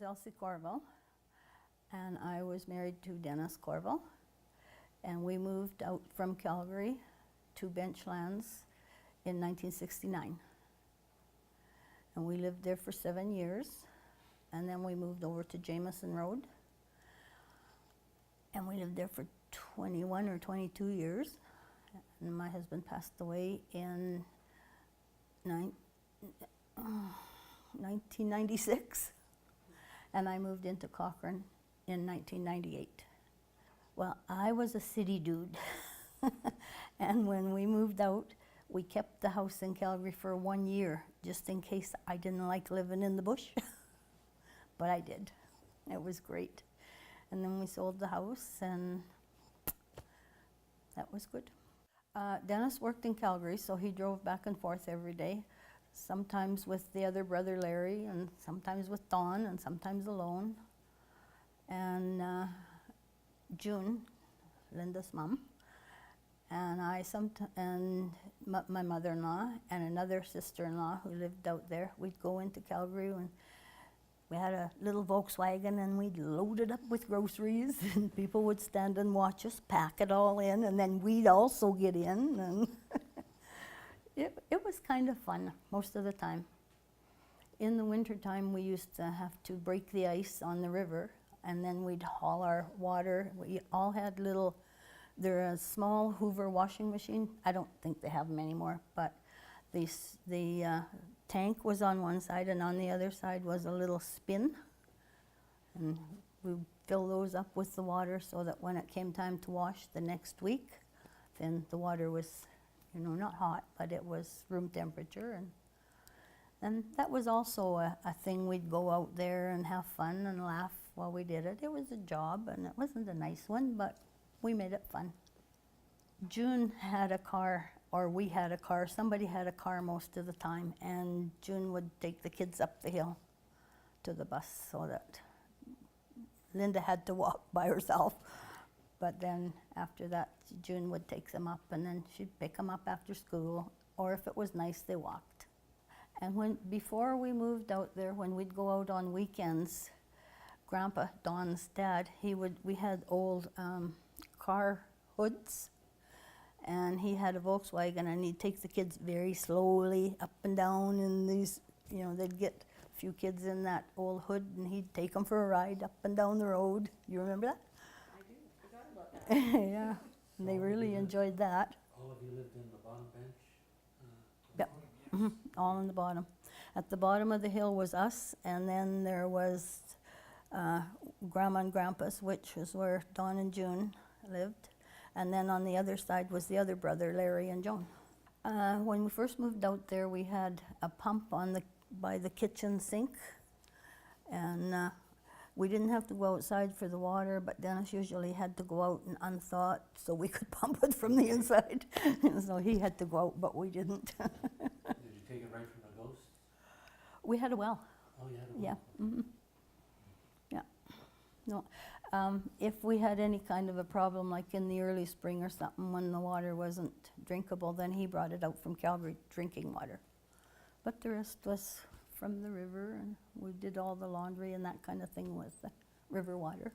Elsie Courville, and I was married to Dennis Courville, and we moved out from Calgary to Benchlands in 1969. And we lived there for 7 years, and then we moved over to Jameson Road, and we lived there for 21 or 22 years. And my husband passed away in 1996, and I moved into Cochrane in 1998. Well, I was a city dude, and when we moved out, we kept the house in Calgary for 1 year, just in case I didn't like living in the bush. But I did. It was great. And then we sold the house, and that was good. Dennis worked in Calgary, so he drove back and forth every day, sometimes with the other brother Larry, and sometimes with Dawn, and sometimes alone. And June, Linda's mom, and my mother-in-law and another sister-in-law who lived out there, we'd go into Calgary, and we had a little Volkswagen, and we'd load it up with groceries, and people would stand and watch us pack it all in, and then we'd also get in, and it was kind of fun most of the time. In the wintertime, we used to have to break the ice on the river, and then we'd haul our water. We all had they're a small Hoover washing machine. I don't think they have them anymore, but the tank was on one side, and on the other side was a little spin. And we would fill those up with the water so that when it came time to wash the next week, then the water was, not hot, but it was room temperature. And that was also a thing. We'd go out there and have fun and laugh while we did it. It was a job, and it wasn't a nice one, but we made it fun. June had a car, or we had a car. Somebody had a car most of the time, and June would take the kids up the hill to the bus so that Linda had to walk by herself. But then after that, June would take them up, and then she'd pick them up after school, or if it was nice, they walked. And before we moved out there, when we'd go out on weekends, Grandpa, Don's dad, we had old car hoods, and he had a Volkswagen, and he'd take the kids very slowly up and down in these, they'd get a few kids in that old hood, and he'd take them for a ride up and down the road. You remember that? I do. Forgot about that. Yeah, and they really enjoyed that. All of you lived in the bottom bench? Yep, all on the bottom. At the bottom of the hill was us, and then there was Grandma and Grandpa's, which was where Dawn and June lived. And then on the other side was the other brother, Larry and Joan. When we first moved out there, we had a pump by the kitchen sink. And we didn't have to go outside for the water, but Dennis usually had to go out and unthaw it so we could pump it from the inside. So he had to go out, but we didn't. Did you take it right from the ghosts? We had a well. Oh, you had a well? Yeah. Mm-hmm. Yeah. No. If we had any kind of a problem, like in the early spring or something, when the water wasn't drinkable, then he brought it out from Calgary, drinking water. But the rest was from the river, and we did all the laundry and that kind of thing with the river water.